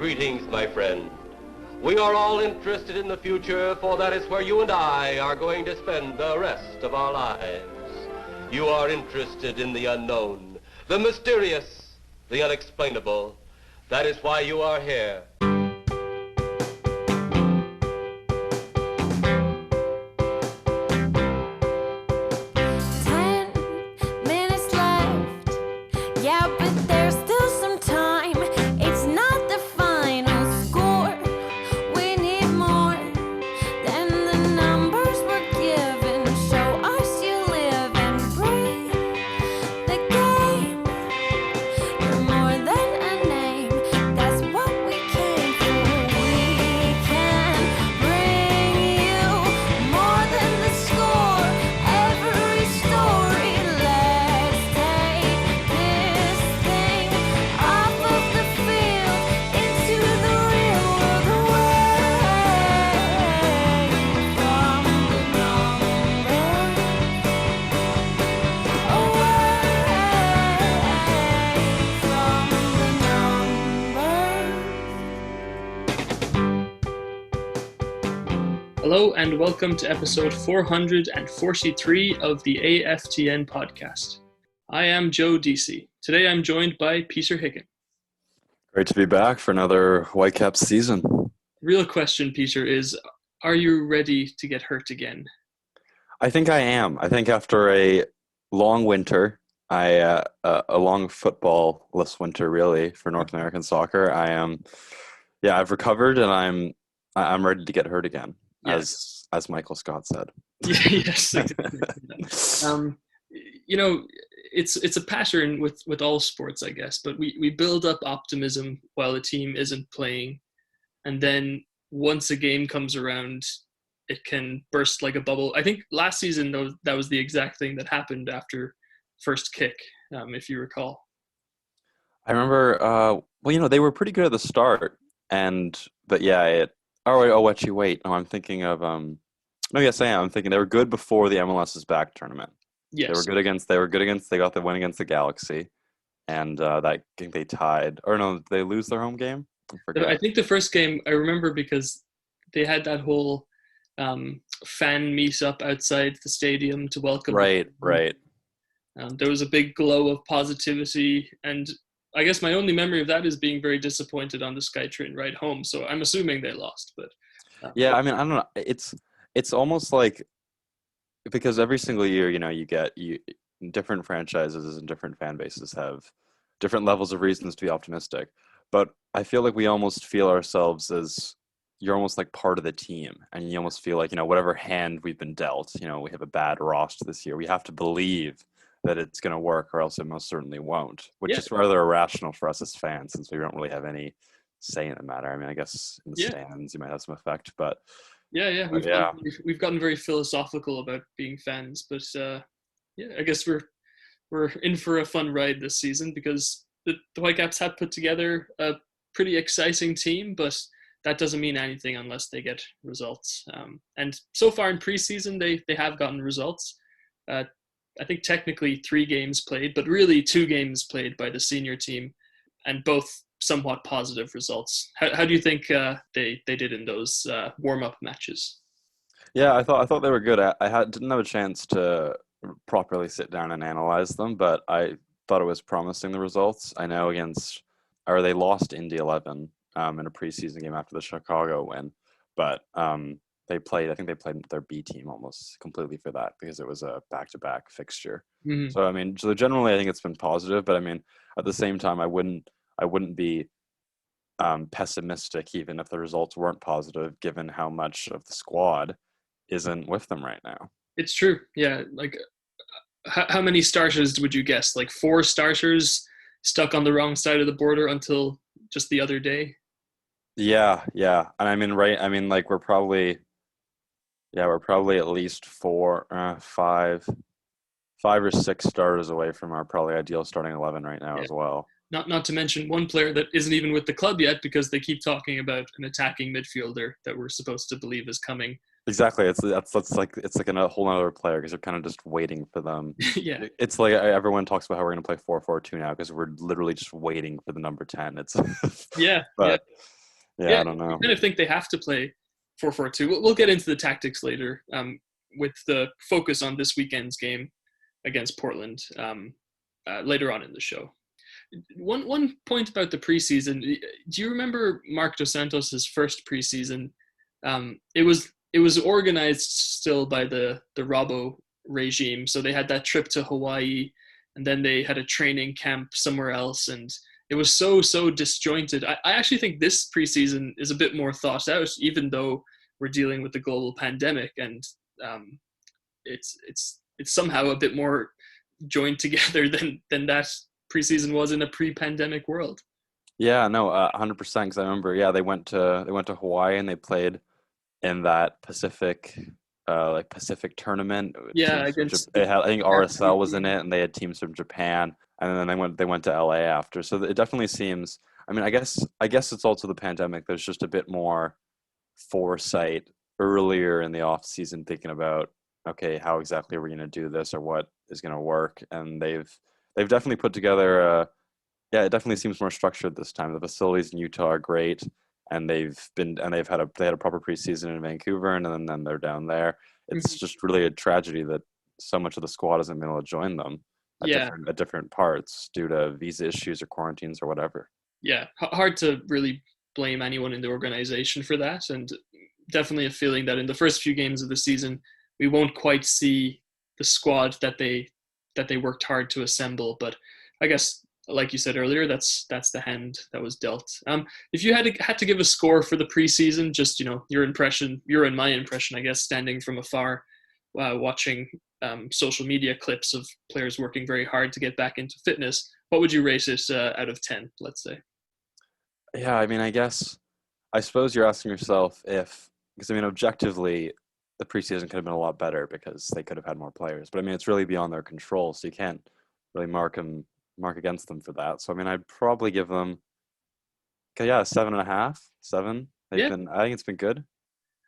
Greetings, my friend. We are all interested in the future, for that is where you and I are going to spend the rest of our lives. You are interested in the unknown, the mysterious, the unexplainable. That is why you are here. 10 minutes left. Yeah, but there's still some time. It's not the final score. We need more than the numbers we're given. Show us you live and breathe the game. You're more than a name. That's what we came for. We can bring you more than the score. Every story. Let's take this thing off of the field into the real world, away from the numbers, Hello and welcome to episode 443 of the AFTN podcast. I am Joe Deasy. Today I'm joined by Peter Hicken. Great to be back for another Whitecaps season. Real question, Peter, is are you ready to get hurt again? I think I am. I think after a long winter, a long football-less winter really for North American soccer, I am. Yeah, I've recovered and I'm ready to get hurt again, Yes. as Michael Scott said. Yes, exactly. It's a pattern with all sports, I guess, but we build up optimism while the team isn't playing, and then once a game comes around, it can burst like a bubble. I think last season though, that was the exact thing that happened after first kick, if you recall. I remember. They were pretty good at the start, but yeah, wait. No, I'm thinking of No, yes, I am. I'm thinking they were good before the MLS is Back tournament. Yes, They were good against. They got the win against the Galaxy, and that game they tied. Or no, did they lose their home game? I forget. I think the first game I remember because they had that whole fan meet up outside the stadium to welcome. Right. There was a big glow of positivity, and I guess my only memory of that is being very disappointed on the SkyTrain ride home. So I'm assuming they lost, but Yeah, I mean, I don't know. It's almost like, because every single year, different franchises and different fan bases have different levels of reasons to be optimistic. But I feel like we almost feel ourselves as, you're almost like part of the team, and you almost feel like, whatever hand we've been dealt, we have a bad roster this year. We have to believe that it's going to work, or else it most certainly won't, which is rather irrational for us as fans, since we don't really have any say in the matter. I mean, I guess in the stands you might have some effect, but we've gotten very philosophical about being fans, but I guess we're in for a fun ride this season, because the Whitecaps have put together a pretty exciting team, but that doesn't mean anything unless they get results. And so far in preseason, they have gotten results. I think technically 3 games played, but really 2 games played by the senior team, and both somewhat positive results. How do you think they did in those warm-up matches? Yeah, I thought they were good. I didn't have a chance to properly sit down and analyze them, but I thought it was promising, the results. I know they lost Indy 11 in a preseason game after the Chicago win, but I think they played their B team almost completely for that, because it was a back-to-back fixture. Mm-hmm. So I mean, generally I think it's been positive, but I mean, at the same time, I wouldn't be pessimistic even if the results weren't positive, given how much of the squad isn't with them right now. It's true. Yeah. Like, how many starters would you guess? Like 4 starters stuck on the wrong side of the border until just the other day? Yeah. And I mean, we're probably at least 5 or 6 starters away from our probably ideal starting 11 right now as well. Not to mention one player that isn't even with the club yet, because they keep talking about an attacking midfielder that we're supposed to believe is coming. Exactly. That's like it's like a whole other player because you're kind of just waiting for them. Yeah. It's like everyone talks about how we're going to play 4-4-2 now because we're literally just waiting for the number 10. It's Yeah. but Yeah. I don't You know. kind of think they have to play 4-4-2. We'll get into the tactics later, with the focus on this weekend's game against Portland, later on in the show. One point about the preseason. Do you remember Mark Dos Santos' first preseason? It was organized still by the Robbo regime. So they had that trip to Hawaii, and then they had a training camp somewhere else, and it was so disjointed. I actually think this preseason is a bit more thought out, even though we're dealing with the global pandemic, and it's somehow a bit more joined together than that preseason was in a pre-pandemic world. Yeah, no, 100%. Because I remember, they went to Hawaii and they played in that Pacific tournament. Yeah, I think RSL was in it, and they had teams from Japan, and then they went to LA after. So it definitely seems. I mean, I guess it's also the pandemic. There's just a bit more foresight earlier in the off season, thinking about, okay, how exactly are we going to do this, or what is going to work, and they've definitely put together. It definitely seems more structured this time. The facilities in Utah are great, and they had a proper preseason in Vancouver, and then they're down there. It's just really a tragedy that so much of the squad hasn't been able to join them at different parts due to visa issues or quarantines or whatever. Yeah, hard to really blame anyone in the organization for that, and definitely a feeling that in the first few games of the season we won't quite see the squad that they worked hard to assemble. But I guess, like you said earlier, that's the hand that was dealt. If you had to give a score for the preseason, just your and my impression, I guess, standing from afar, watching social media clips of players working very hard to get back into fitness, what would you rate it out of 10? Let's say. Yeah, I mean, I suppose you're asking yourself because I mean, objectively, the preseason could have been a lot better because they could have had more players. But I mean, it's really beyond their control, so you can't really mark against them for that. So I mean, I'd probably give them, 7.5, 7. I think it's been good.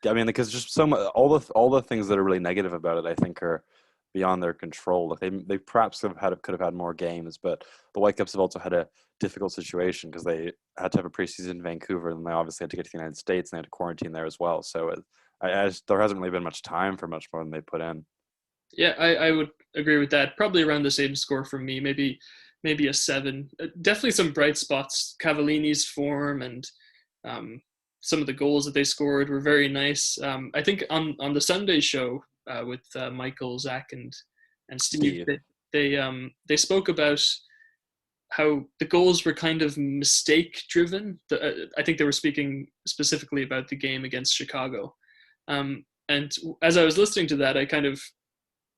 I mean, because just all the things that are really negative about it, I think, are beyond their control. Like they perhaps could have had more games, but the Whitecaps have also had a difficult situation because they had to have a preseason in Vancouver, and they obviously had to get to the United States, and they had to quarantine there as well. So there hasn't really been much time for much more than they put in. Yeah, I would agree with that. Probably around the same score from me, maybe a 7. Definitely some bright spots. Cavallini's form and some of the goals that they scored were very nice. I think on the Sunday show with Michael, Zach, and Steve. They spoke about how the goals were kind of mistake driven. I think they were speaking specifically about the game against Chicago. And as I was listening to that, I kind of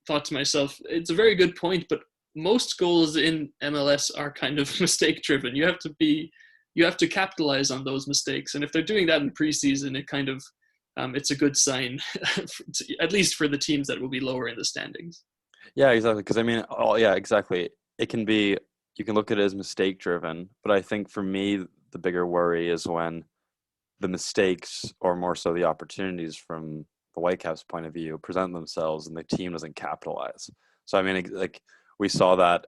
thought to myself, it's a very good point, but most goals in MLS are kind of mistake driven. You have to capitalize on those mistakes. And if they're doing that in preseason, it kind of, it's a good sign, at least for the teams that will be lower in the standings. Yeah, exactly. Because I mean, exactly. It can be, you can look at it as mistake driven, but I think for me, the bigger worry is when the mistakes, or more so the opportunities from the Whitecaps' point of view, present themselves and the team doesn't capitalize. So I mean, like we saw that,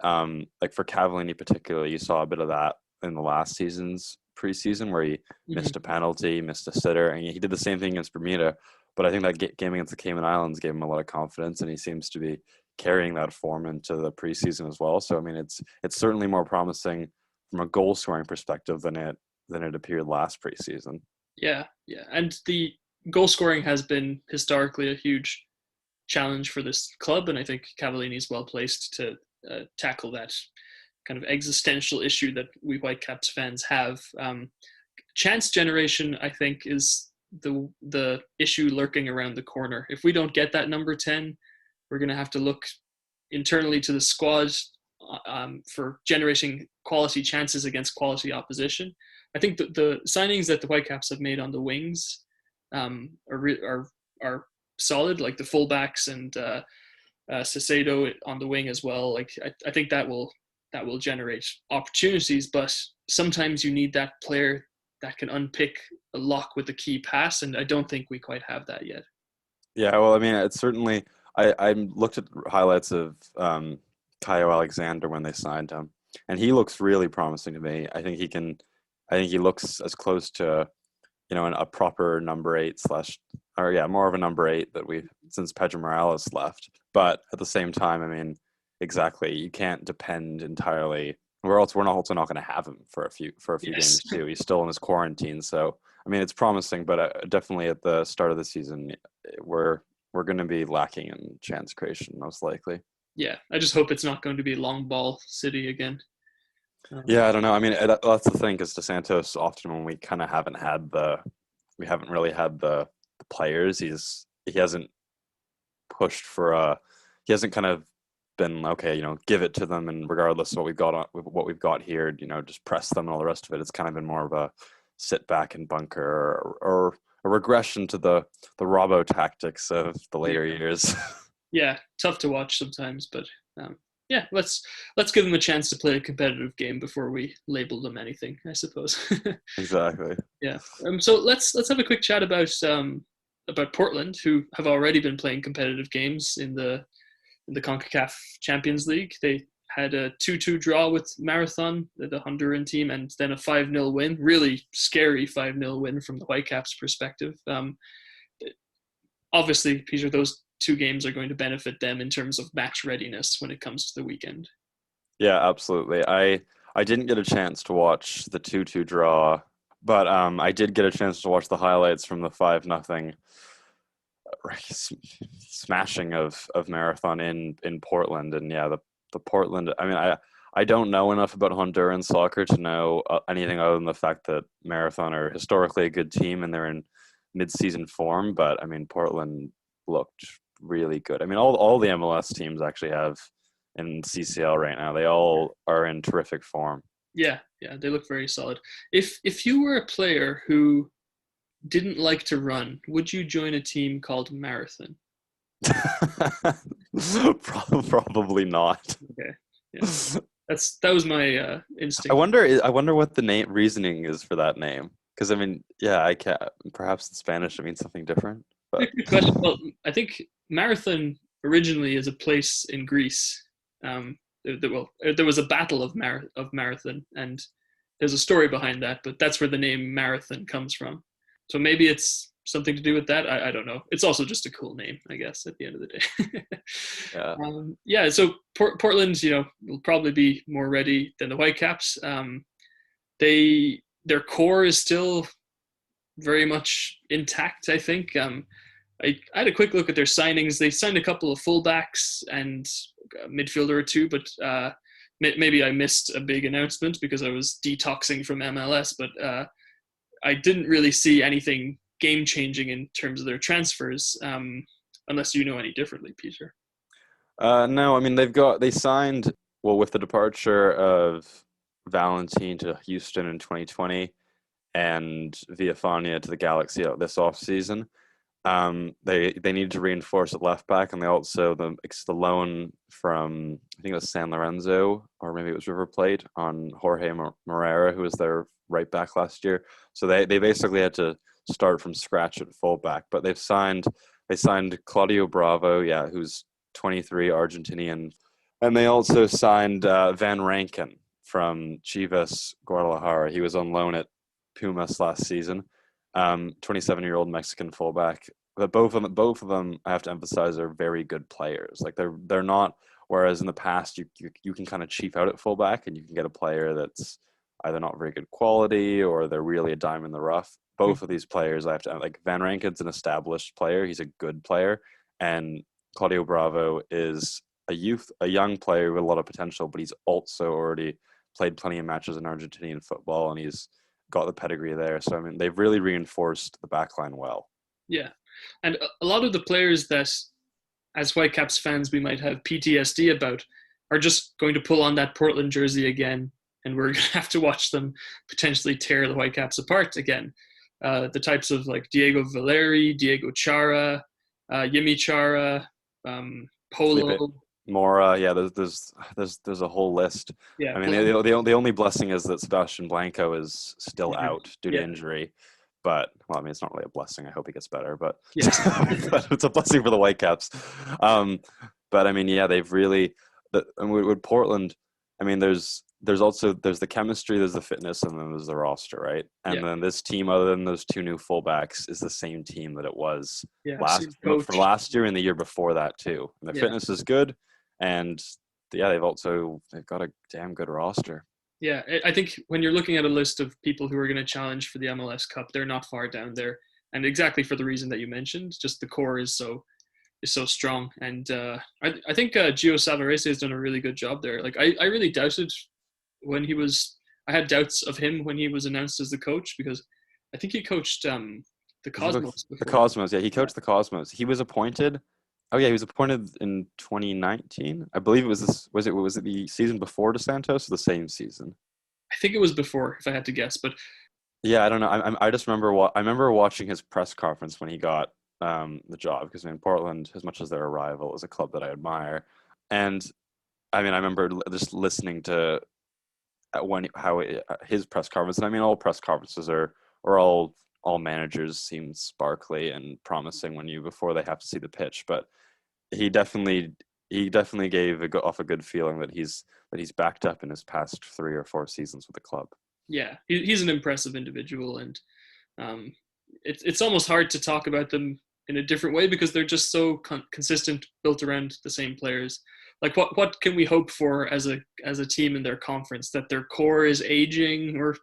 like for Cavallini particularly, you saw a bit of that in the last season's preseason where he missed a penalty, missed a sitter, and he did the same thing against Bermuda. But I think that game against the Cayman Islands gave him a lot of confidence, and he seems to be carrying that form into the preseason as well. So I mean, it's certainly more promising from a goal scoring perspective than it appeared last preseason. Yeah, and the goal scoring has been historically a huge challenge for this club, and I think Cavallini is well placed to tackle that kind of existential issue that we Whitecaps fans have. Chance generation, I think, is the issue lurking around the corner. If we don't get that number 10, we're going to have to look internally to the squad for generating quality chances against quality opposition. I think the signings that the Whitecaps have made on the wings are solid, like the fullbacks and Cicero on the wing as well. Like I think that will generate opportunities, but sometimes you need that player that can unpick a lock with a key pass, and I don't think we quite have that yet. Yeah, well, I mean, it's certainly. I looked at highlights of Kyle Alexander when they signed him, and he looks really promising to me. I think he can. I think he looks as close to, a proper number 8 slash, or yeah, more of a number 8 that we've since Pedro Morales left. But at the same time, I mean, exactly, you can't depend entirely. We're also not going to have him for a few games too. He's still in his quarantine, so I mean, it's promising, but definitely at the start of the season, we're going to be lacking in chance creation, most likely. Yeah, I just hope it's not going to be long ball city again. Yeah, I don't know. I mean, that's the thing, because DeSantos, often when we kind of we haven't really had the players. He hasn't pushed for he hasn't kind of been, okay, give it to them, and regardless of what we've got here, just press them and all the rest of it. It's kind of been more of a sit back and bunker, or a regression to the Robbo tactics of the later years. Yeah, tough to watch sometimes, but yeah, let's give them a chance to play a competitive game before we label them anything, I suppose. Exactly. Yeah. So let's have a quick chat about Portland, who have already been playing competitive games in the CONCACAF Champions League. They had a 2-2 draw with Marathon, the Honduran team, and then a 5-0 win. Really scary 5-0 win from the Whitecaps' perspective. Obviously, Peter, those 2 games are going to benefit them in terms of match readiness when it comes to the weekend. Yeah, absolutely. I didn't get a chance to watch the 2-2 draw, but I did get a chance to watch the highlights from the 5-0 smashing of Marathon in Portland. And yeah, the Portland, I mean, I don't know enough about Honduran soccer to know anything other than the fact that Marathon are historically a good team and they're in mid-season form. But I mean, Portland looked really good. I mean, all the MLS teams actually have in CCL right now. They all are in terrific form. Yeah, they look very solid. If you were a player who didn't like to run, would you join a team called Marathon? Probably not. Okay. Yeah. That was my instinct. I wonder what the reasoning is for that name. Because I mean, yeah, I can't. Perhaps in Spanish it means something different. But good question. Well, I think Marathon originally is a place in Greece. There was a battle of Marathon, and there's a story behind that. But that's where the name Marathon comes from. So maybe it's something to do with that. I don't know. It's also just a cool name, I guess, at the end of the day. Yeah. So Portland, will probably be more ready than the Whitecaps. Their core is still very much intact, I think. I had a quick look at their signings. They signed a couple of fullbacks and a midfielder or two, but maybe I missed a big announcement because I was detoxing from MLS, but I didn't really see anything game-changing in terms of their transfers, unless you know any differently, Peter. No, I mean, they signed, well, with the departure of Valentin to Houston in 2020 and Villafania to the Galaxy this offseason. They needed to reinforce at left back, and they also the loan from, I think it was San Lorenzo or maybe it was River Plate, on Jorge Moreira, who was their right back last year. So they basically had to start from scratch at fullback. But they signed Claudio Bravo, who's 23, Argentinian, and they also signed Van Rankin from Chivas Guadalajara. He was on loan at Pumas last season. 27-year-old Mexican fullback. But both of them, I have to emphasize, are very good players. Like they're not. Whereas in the past, you can kind of cheap out at fullback, and you can get a player that's either not very good quality or they're really a dime in the rough. Both of these players, I have to, like, Van Rankin's an established player. He's a good player, and Claudio Bravo is a young player with a lot of potential, but he's also already played plenty of matches in Argentinian football, and he's got the pedigree there. So, I mean, they've really reinforced the backline well. Yeah. And a lot of the players that, as Whitecaps fans, we might have PTSD about are just going to pull on that Portland jersey again, and we're going to have to watch them potentially tear the Whitecaps apart again. The types of, like, Diego Valeri, Diego Chara, Yimi Chara, Polo. Mora, there's a whole list. Yeah, I mean, the only blessing is that Sebastian Blanco is still out due to injury, but well, I mean, it's not really a blessing. I hope he gets better, but, Yeah. but it's a blessing for the Whitecaps. But I mean, yeah, they've really and with Portland. I mean, there's the chemistry, there's the fitness, and then there's the roster, right? And then this team, other than those two new fullbacks, is the same team that it was for last year and the year before that too. And the fitness is good, and yeah, they've got a damn good roster. Yeah, I think when you're looking at a list of people who are going to challenge for the MLS Cup, they're not far down there, and exactly for the reason that you mentioned, just the core is so strong. And I think Gio Savarese has done a really good job there. Like I really doubted I had doubts of him when he was announced as the coach, because I think he coached the Cosmos before. The Cosmos, yeah, he coached the Cosmos. He was appointed. Oh yeah, he was appointed in 2019. I believe it was was it the season before DeSantos or the same season? I think it was before, if I had to guess. But yeah, I don't know. I just remember watching his press conference when he got the job, because Portland, as much as they're a rival, is a club that I admire. And I mean, I remember just listening to his press conference. And I mean, all press conferences are all managers seem sparkly and promising before they have to see the pitch. But he definitely gave off a good feeling that he's backed up in his past 3 or 4 seasons with the club. Yeah, he's an impressive individual, and it's almost hard to talk about them in a different way, because they're just so consistent, built around the same players. Like what can we hope for as a team in their conference? That their core is aging or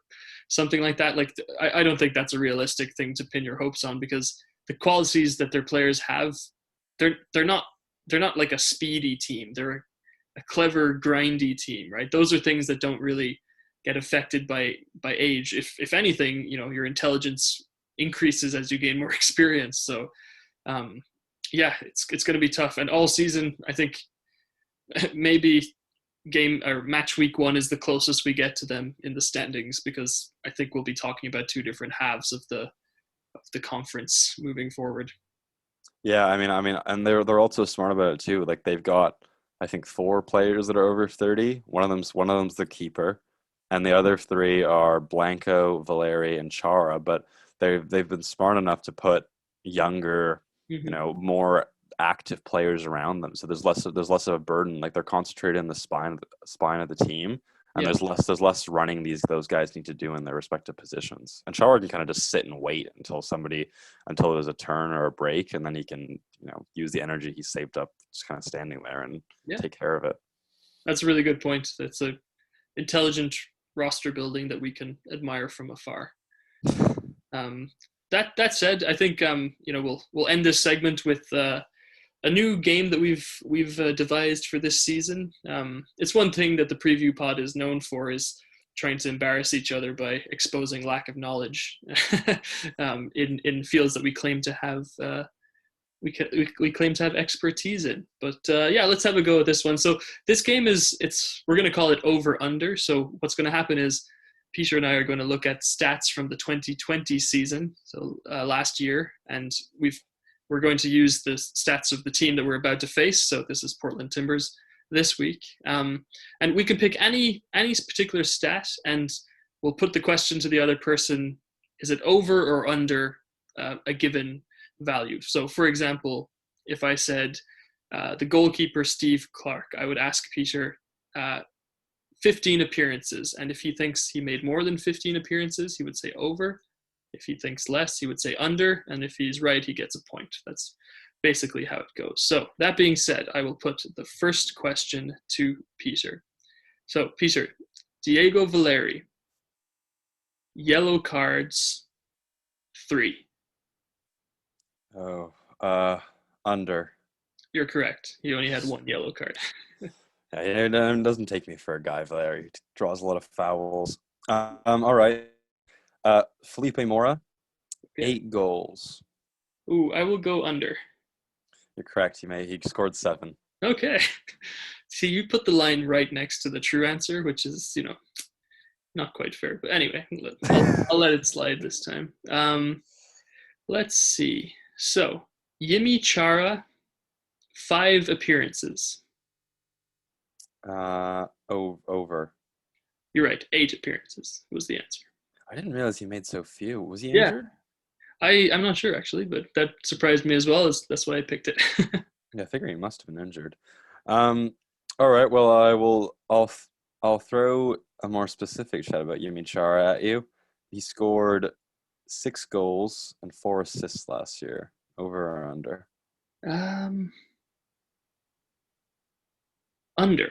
something like that? Like I don't think that's a realistic thing to pin your hopes on, because the qualities that their players have, they're not like a speedy team. They're a clever, grindy team, right? Those are things that don't really get affected by age. If anything, your intelligence increases as you gain more experience. So yeah, it's going to be tough. And all season, I think maybe game or match week 1 is the closest we get to them in the standings, because I think we'll be talking about 2 different halves of the conference moving forward. Yeah, I mean, and they're also smart about it too. Like they've got, I think, 4 players that are over 30. One of them's the keeper, and the other 3 are Blanco, Valeri, and Chara. But they've been smart enough to put younger, more active players around them, so there's less of a burden. Like they're concentrated in the spine of the team, and there's less running those guys need to do in their respective positions. And Chara can kind of just sit and wait until there's a turn or a break, and then he can use the energy he saved up just kind of standing there and take care of it. That's a really good point. That's a intelligent roster building that we can admire from afar. That said, I think we'll end this segment with a new game that we've devised for this season. It's one thing that the preview pod is known for, is trying to embarrass each other by exposing lack of knowledge in fields that we claim to have we claim to have expertise in. But yeah, let's have a go at this one. So this game we're going to call it over under. So what's going to happen is Peter and I are going to look at stats from the 2020 season, so last year, and we're going to use the stats of the team that we're about to face. So this is Portland Timbers this week. And we can pick any particular stat, and we'll put the question to the other person: is it over or under a given value? So for example, if I said the goalkeeper Steve Clark, I would ask Peter 15 appearances. And if he thinks he made more than 15 appearances, he would say over. If he thinks less, he would say under. And if he's right, he gets a point. That's basically how it goes. So that being said, I will put the first question to Peter. So Peter, Diego Valeri, yellow cards, 3. Oh, under. You're correct. He only had 1 yellow card. Yeah, it doesn't take me for a guy. Valeri draws a lot of fouls. All right. Felipe Mora, 8 goals. Ooh, I will go under. You're correct. He scored 7. Okay. See, you put the line right next to the true answer, which is, not quite fair. But anyway, I'll let it slide this time. Let's see. So, Yimi Chara, 5 appearances. Over. You're right. 8 appearances was the answer. I didn't realize he made so few. Was he injured? I'm not sure actually, but that surprised me as well. That's why I picked it. Yeah, I figure he must have been injured. All right. Well, I'll throw a more specific chat about Yumi Chara at you. He scored 6 goals and 4 assists last year. Over or under? Under.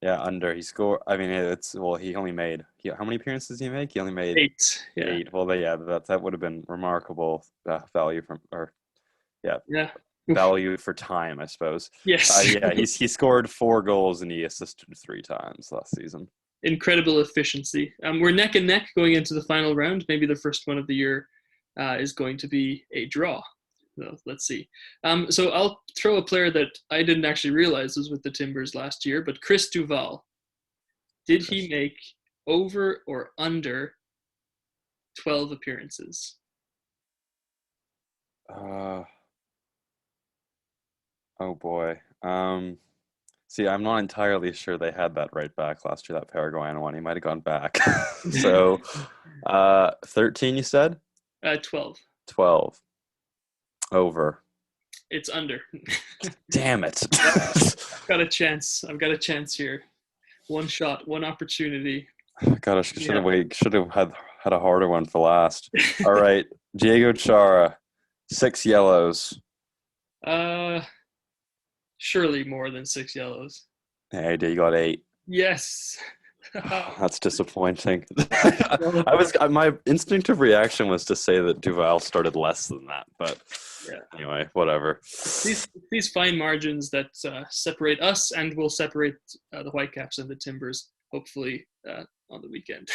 Yeah, under. He scored. I mean, he only made. How many appearances did he make? He only made 8. Yeah. 8. Well, that would have been remarkable value Yeah. value for time, I suppose. Yes. He scored 4 goals and he assisted 3 times last season. Incredible efficiency. We're neck and neck going into the final round. Maybe the first one of the year is going to be a draw. So let's see. So I'll throw a player that I didn't actually realize was with the Timbers last year, but Chris Duval. Did he make over or under 12 appearances? Oh boy. See, I'm not entirely sure they had that right back last year, that Paraguayan one. He might have gone back. So, 13, you said? 12. 12. Over. It's under. Damn it. I've got a chance here. One shot, one opportunity. God, I should have had a harder one for last. All right. Diego Chara, 6 yellows. Surely more than 6 yellows. Hey, you got 8. Yes. That's disappointing. My instinctive reaction was to say that Duval started less than that, but anyway, whatever. These fine margins that separate us and will separate the Whitecaps and the Timbers, hopefully on the weekend.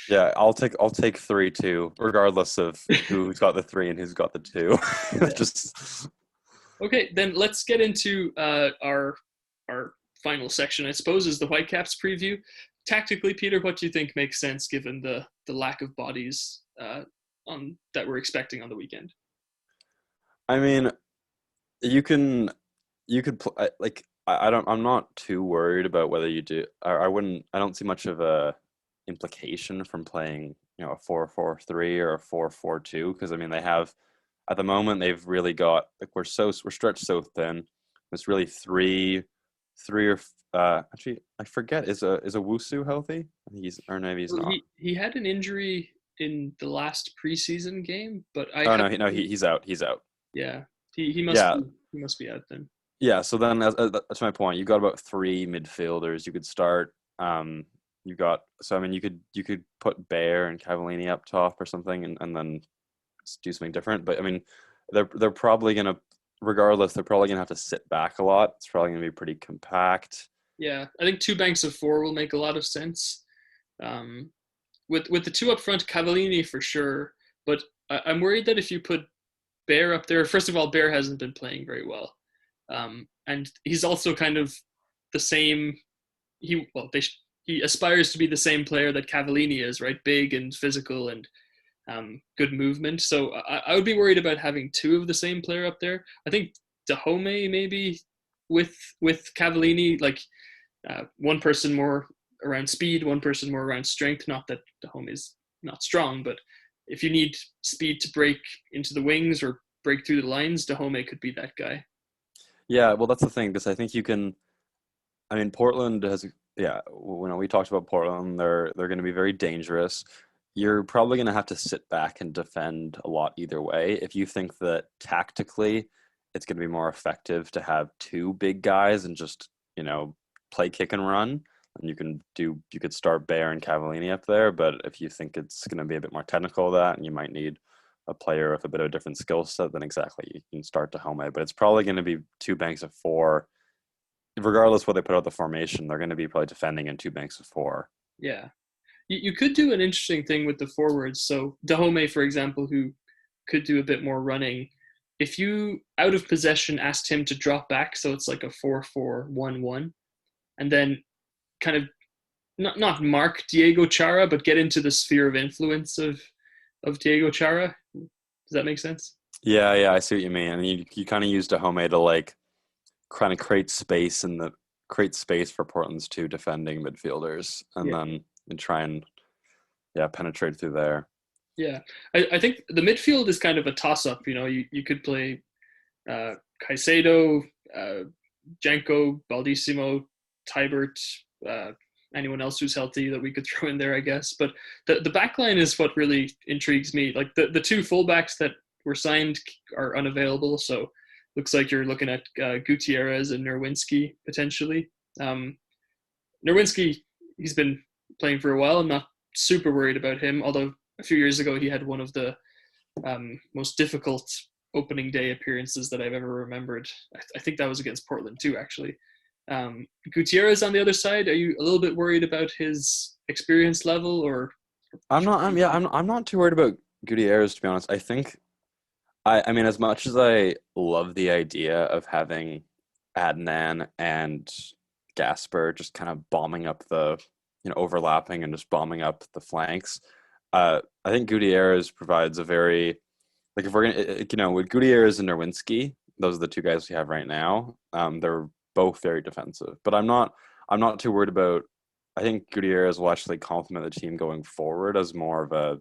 Yeah, I'll take 3 too, regardless of who's got the 3 and who's got the 2. Just okay. Then let's get into our final section, I suppose, is the Whitecaps preview. Tactically, Peter, what do you think makes sense given the lack of bodies that we're expecting on the weekend? I mean, I'm not too worried about whether you do. I don't see much of a implication from playing, a 4-4-3 or a 4-4-2, because I mean they have at the moment they've really got we're stretched so thin. It's really three or actually I forget, is a Wusu healthy? Maybe he's not. He had an injury in the last preseason game, but he's out. Yeah, he must be out then. Yeah, so then that's my point. You've got about 3 midfielders you could start. You could put Bear and Cavallini up top or something, and then do something different. But I mean, they're probably gonna, regardless, they're probably gonna have to sit back a lot. It's probably gonna be pretty compact. Yeah, I think 2 banks of 4 will make a lot of sense. With the 2 up front, Cavallini for sure. But I'm worried that if you put Bear up there, first of all, Bear hasn't been playing very well, and he's also kind of the same. He aspires to be the same player that Cavallini is, right? Big and physical and good movement. So I would be worried about having 2 of the same player up there. I think Dahomey maybe with Cavallini, like one person more around speed, one person more around strength. Not that Dahomey's not strong, but if you need speed to break into the wings or break through the lines, Dahomey could be that guy. Yeah, well, that's the thing, because I think you can. I mean, Portland has. Yeah, we talked about Portland. They're going to be very dangerous. You're probably going to have to sit back and defend a lot either way. If you think that tactically it's going to be more effective to have 2 big guys and just, play kick and run, and you could start Bear and Cavallini up there. But if you think it's going to be a bit more technical than that, and you might need a player with a bit of a different skill set, then exactly, you can start Dahomey. But it's probably going to be 2 banks of 4. Regardless what they put out the formation, they're going to be probably defending in 2 banks of 4. Yeah. You could do an interesting thing with the forwards. So Dahomey, for example, who could do a bit more running, if you, out of possession, asked him to drop back, so it's like a 4-4-1-1, and then kind of not mark Diego Chara, but get into the sphere of influence of Diego Chara. Does that make sense? Yeah, I see what you mean. And you kind of use Dahomey to kind of create space for Portland's 2 defending midfielders, and then try and penetrate through there. Yeah, I think the midfield is kind of a toss-up. You could play Caicedo, Janko, Baldissimo, Tybert, anyone else who's healthy that we could throw in there, I guess. But the back line is what really intrigues me. Like the two fullbacks that were signed are unavailable, so looks like you're looking at Gutierrez and Nerwinski potentially. Nerwinski, he's been playing for a while. I'm not super worried about him, although a few years ago he had one of the most difficult opening day appearances that I've ever remembered. I think that was against Portland too, actually. Gutierrez on the other side, are you a little bit worried about his experience level, or? I'm not too worried about Gutierrez, to be honest. I think, I mean, as much as I love the idea of having Adnan and Gasper just kind of bombing up overlapping and just bombing up the flanks, I think Gutierrez provides a very, like, if we're gonna, with Gutierrez and Nerwinski, those are the two guys we have right now. They're both very defensive, but I'm not too worried about. I think Gutierrez will actually complement the team going forward as more of a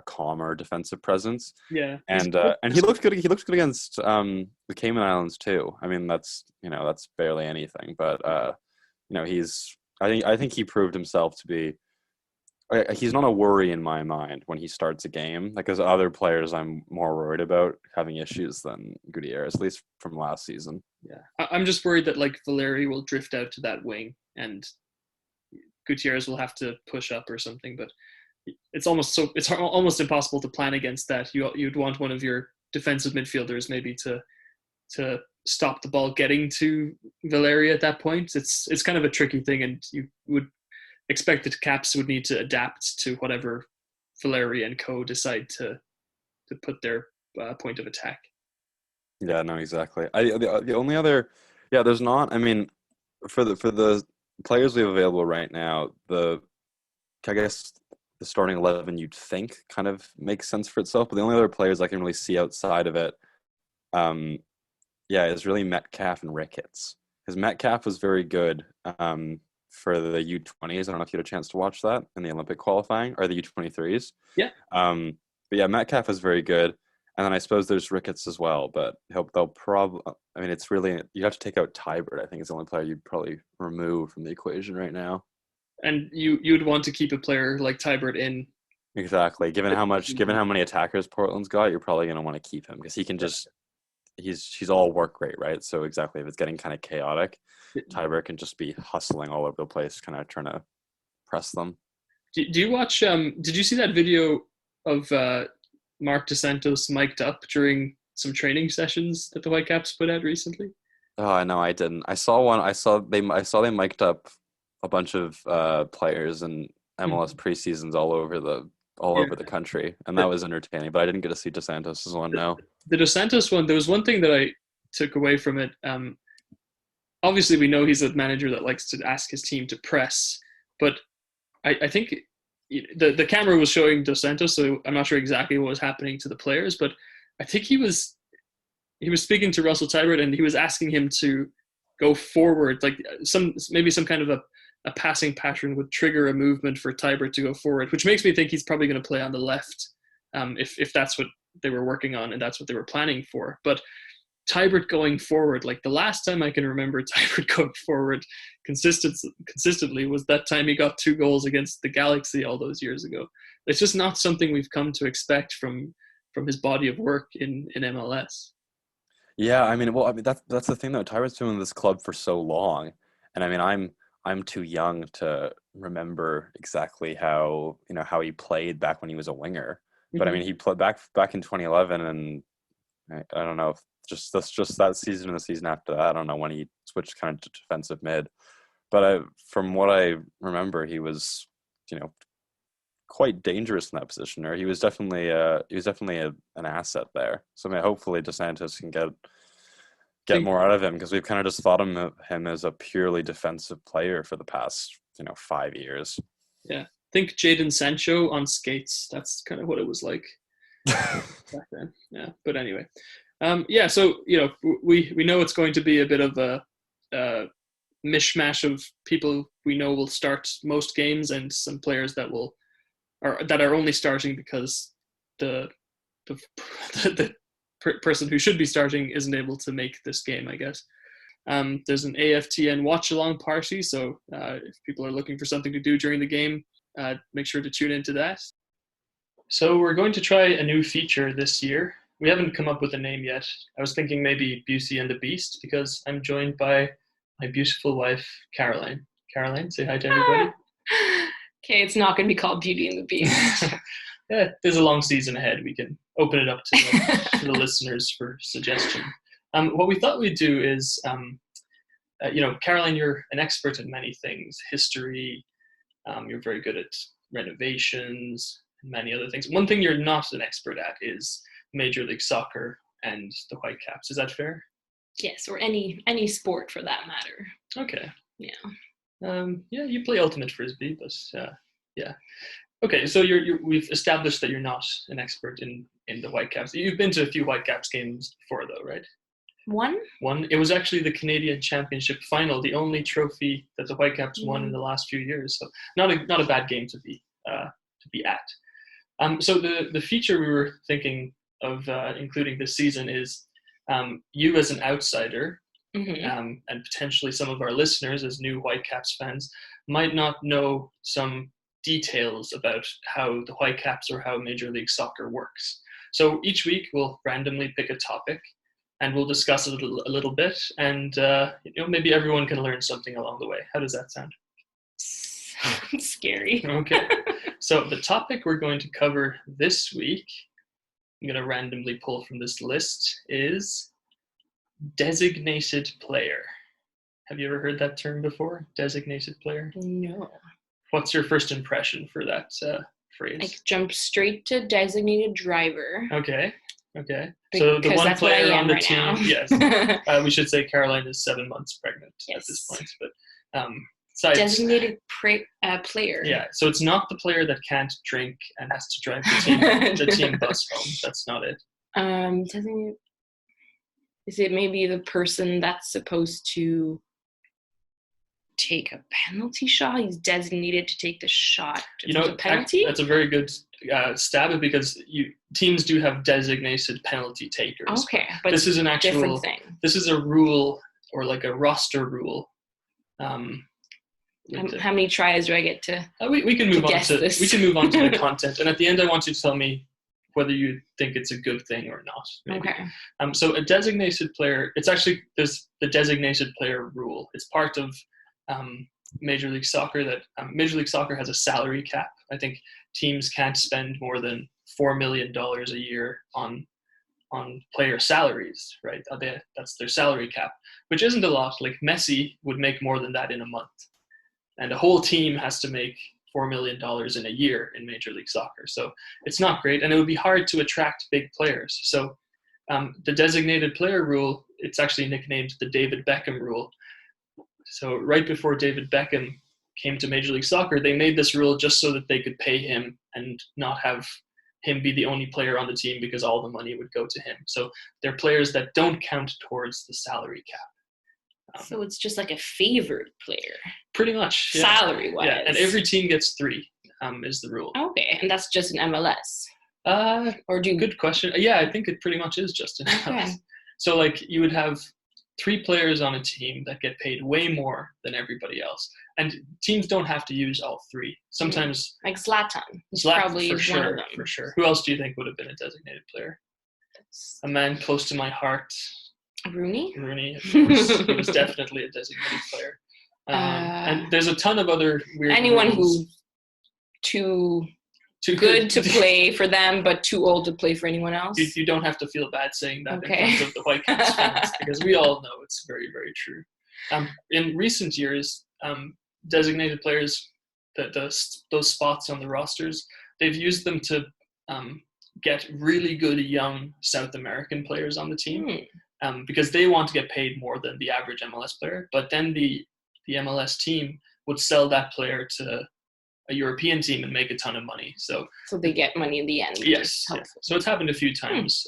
calmer defensive presence. Yeah, and he looks good. He looks good against the Cayman Islands too. I mean, that's barely anything, but I think he proved himself to be. He's not a worry in my mind when he starts a game. Like, there's other players I'm more worried about having issues than Gutierrez, at least from last season. Yeah, I'm just worried that like Valeri will drift out to that wing and Gutierrez will have to push up or something. But it's almost impossible to plan against that. You'd want one of your defensive midfielders maybe to stop the ball getting to Valeri at that point. It's kind of a tricky thing, and you would expect that Caps would need to adapt to whatever Valeri and co decide to put their point of attack. Yeah, no, exactly. The only other, there's not. I mean, for the players we have available right now, I guess the starting 11 you'd think kind of makes sense for itself, but the only other players I can really see outside of it, is really Metcalf and Ricketts. Because Metcalf was very good for the U20s. I don't know if you had a chance to watch that in the Olympic qualifying, or the U23s. Yeah. But yeah, Metcalf is very good. And then I suppose there's Ricketts as well, but they'll probably, I mean, it's really, you have to take out Tybert. I think it's the only player you'd probably remove from the equation right now. And you'd want to keep a player like Tybert in. Exactly. Given how many attackers Portland's got, you're probably going to want to keep him because he can just, he's all work rate, right? So exactly, if it's getting kind of chaotic, Tybert can just be hustling all over the place, kind of trying to press them. Do you watch, did you see that video of Mark DeSantos mic'd up during some training sessions that the Whitecaps put out recently? Oh, no, I didn't. I saw one. I saw they mic'd up a bunch of players and MLS preseasons all over the country, and that was entertaining. But I didn't get to see DeSantos' one. No, the DeSantos one. There was one thing that I took away from it. Obviously, we know he's a manager that likes to ask his team to press, but I think the camera was showing Dos Santos, so I'm not sure exactly what was happening to the players, but I think he was speaking to Russell Tybert, and he was asking him to go forward, like some kind of a passing pattern would trigger a movement for Tybert to go forward, which makes me think he's probably going to play on the left, if that's what they were working on and that's what they were planning for. But Tybert going forward, like the last time I can remember Tybert going forward consistently was that time he got 2 goals against the Galaxy all those years ago. It's just not something we've come to expect from his body of work in MLS. Yeah, I mean, that's the thing though. Tybert's been in this club for so long, and I mean, I'm too young to remember exactly how he played back when he was a winger. Mm-hmm. But I mean, he played back in 2011, and I don't know if just that season and the season after that, I don't know when he switched kind of to defensive mid. But from what I remember, he was quite dangerous in that position, or he was definitely an asset there. So I mean, hopefully DeSantis can get more out of him, because we've kind of just thought of him as a purely defensive player for the past 5 years. Yeah, think Jadon Sancho on skates. That's kind of what it was like back then. Yeah, but anyway, so we know it's going to be a bit of a mishmash of people we know will start most games, and some players that will or that are only starting because the person who should be starting isn't able to make this game, I guess. There's an AFTN watch-along party, so if people are looking for something to do during the game, make sure to tune into that. So we're going to try a new feature this year. We haven't come up with a name yet. I was thinking maybe Beauty and the Beast, because I'm joined by my beautiful wife, Caroline. Caroline, say hi to everybody. Okay, it's not going to be called Beauty and the Beast. Yeah, there's a long season ahead. We can open it up to the listeners for suggestion. What we thought we'd do is, Caroline, you're an expert in many things. History, you're very good at renovations, and many other things. One thing you're not an expert at is Major League Soccer and the Whitecaps. Is that fair? Yes, or any sport for that matter. Okay. Yeah. You play ultimate frisbee, but yeah. Okay, so we've established that you're not an expert in the Whitecaps. You've been to a few Whitecaps games before, though, right? One. It was actually the Canadian Championship final, the only trophy that the Whitecaps won in the last few years. So not a bad game to be at. So the feature we were thinking of including this season is you as an outsider, and potentially some of our listeners as new Whitecaps fans might not know some details about how the Whitecaps or how Major League Soccer works. So each week we'll randomly pick a topic and we'll discuss it a little bit, and maybe everyone can learn something along the way. How does that sound? Sounds scary. Okay. So the topic we're going to cover this week, I'm going to randomly pull from this list, is designated player. Have you ever heard that term before? Designated player? No. What's your first impression for that phrase? I jump straight to designated driver. Okay. So the one player on the team, yes. We should say Caroline is 7 months pregnant at this point. But designated player. Yeah, so it's not the player that can't drink and has to drive the team bus home. That's not it. Designated. Is it maybe the person that's supposed to take a penalty shot? He's designated to take the shot. A penalty? That's a very good stab at, because teams do have designated penalty takers. Okay, but this is an actual different thing. This is a rule, or like a roster rule. How many tries do I get to? We can move on to this? We can move on to the content, and at the end, I want you to tell me whether you think it's a good thing or not. Maybe. Okay. So a designated player, there's the designated player rule. It's part of Major League Soccer that Major League Soccer has a salary cap. I think teams can't spend more than $4 million a year on player salaries, right? That's their salary cap, which isn't a lot. Like Messi would make more than that in a month, and a whole team has to make $4 million in a year in Major League Soccer. So it's not great, and it would be hard to attract big players. So the designated player rule, it's actually nicknamed the David Beckham rule. So right before David Beckham came to Major League Soccer, they made this rule just so that they could pay him and not have him be the only player on the team, because all the money would go to him. So they're players that don't count towards the salary cap. So it's just like a favored player. Pretty much. Yeah. Salary-wise. Yeah, and every team gets 3 is the rule. Okay, and that's just an MLS? Good question. Yeah, I think it pretty much is just an MLS. Okay. So like you would have 3 players on a team that get paid way more than everybody else. And teams don't have to use all 3. Sometimes... Like Zlatan. Probably for is sure, one of them. For sure. Who else do you think would have been a designated player? A man close to my heart. Rooney, of course. He was definitely a designated player. And there's a ton of other weird anyone rules. who's too good to play for them, but too old to play for anyone else. You don't have to feel bad saying that Okay. in front of the Whitecaps fans, because we all know it's very, very true. In recent years, designated players, those spots on the rosters, they've used them to get really good young South American players on the team. Because they want to get paid more than the average MLS player. But then the MLS team would sell that player to a European team and make a ton of money. So they get money in the end. Yes. Yeah. So it's happened a few times.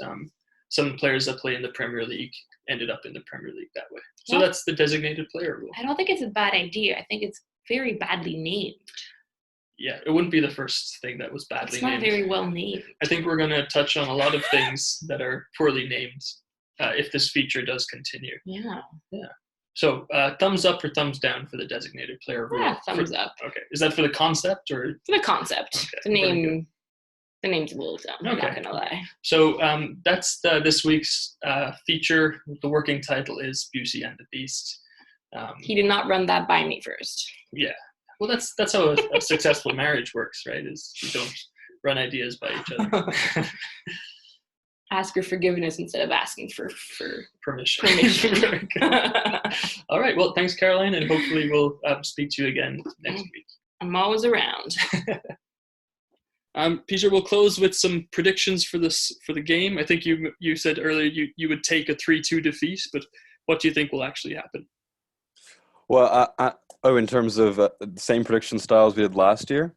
Some players that play in the Premier League ended up in the Premier League that way. So that's the designated player rule. I don't think it's a bad idea. I think it's very badly named. yeah, it wouldn't be the first thing that was badly It's not named. very well named. I think we're going to touch on a lot of things that are poorly named if this feature does continue. Yeah. So thumbs up or thumbs down for the designated player rule? Yeah, thumbs up. Okay. Is that for the concept or? For the concept. Okay, The name's a little dumb, I'm not going to lie. So that's this week's feature. The working title is Busey and the Beast. He did not run that by me first. Yeah. Well, that's how a successful marriage works, right? Is you don't run ideas by each other. Ask for forgiveness instead of asking for permission. permission. All right. Well, thanks, Caroline, and hopefully we'll speak to you again next week. I'm always around. Peter, we'll close with some predictions for the game. I think you said earlier you would take a 3-2 defeat, but what do you think will actually happen? Well, in terms of the same prediction styles we did last year?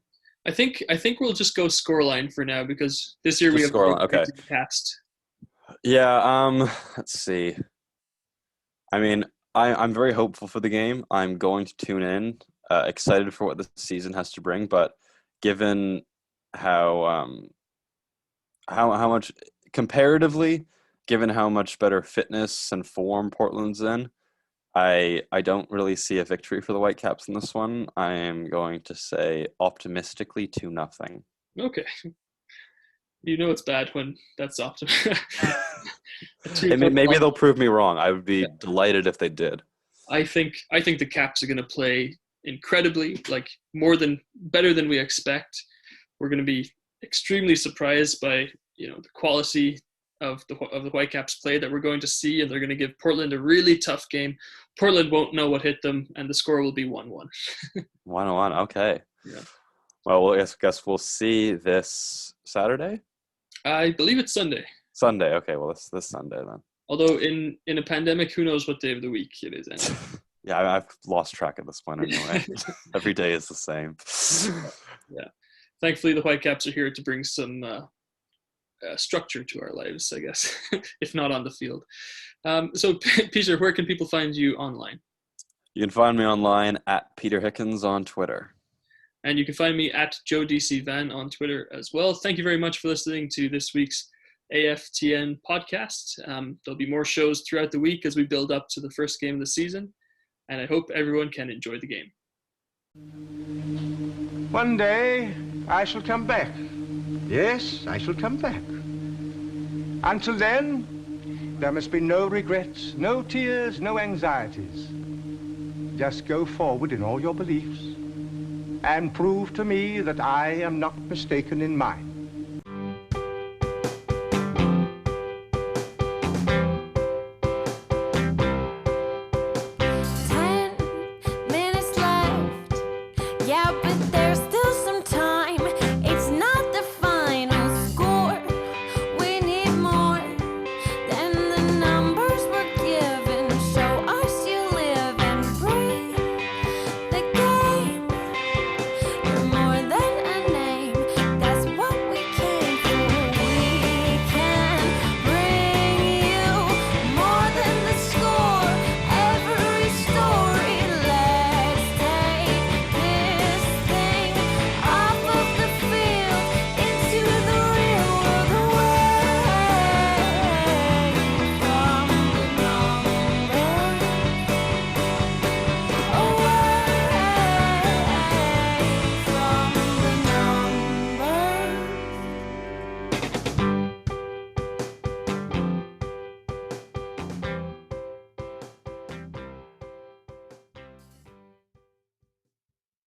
I think we'll just go scoreline for now because this year we have okay. cast. Yeah, let's see. I mean, I'm very hopeful for the game. I'm going to tune in, excited for what the season has to bring, but given how much comparatively, given how much better fitness and form Portland's in, I don't really see a victory for the Whitecaps in this one. I am going to say optimistically 2-0. Okay. You know it's bad when that's optimistic. Maybe they'll prove me wrong. I would be delighted if they did. I think the Caps are going to play incredibly, like better than we expect. We're going to be extremely surprised by the quality of the Whitecaps play that we're going to see, and they're going to give Portland a really tough game. Portland won't know what hit them, and the score will be 1-1. 1-1, okay. Yeah. Well, I guess we'll see this Saturday? I believe it's Sunday. Sunday, okay. Well, it's this Sunday then. Although in a pandemic, who knows what day of the week it is anyway. Yeah, I've lost track at this point anyway. Every day is the same. Yeah. Thankfully, the Whitecaps are here to bring some structure to our lives, I guess, if not on the field. So, Peter, where can people find you online? You can find me online at Peter Hickens on Twitter. And you can find me at Joe DC Van on Twitter as well. Thank you very much for listening to this week's AFTN podcast. There'll be more shows throughout the week as we build up to the first game of the season. And I hope everyone can enjoy the game. One day I shall come back. Yes, I shall come back. Until then, there must be no regrets, no tears, no anxieties. Just go forward in all your beliefs and prove to me that I am not mistaken in mine.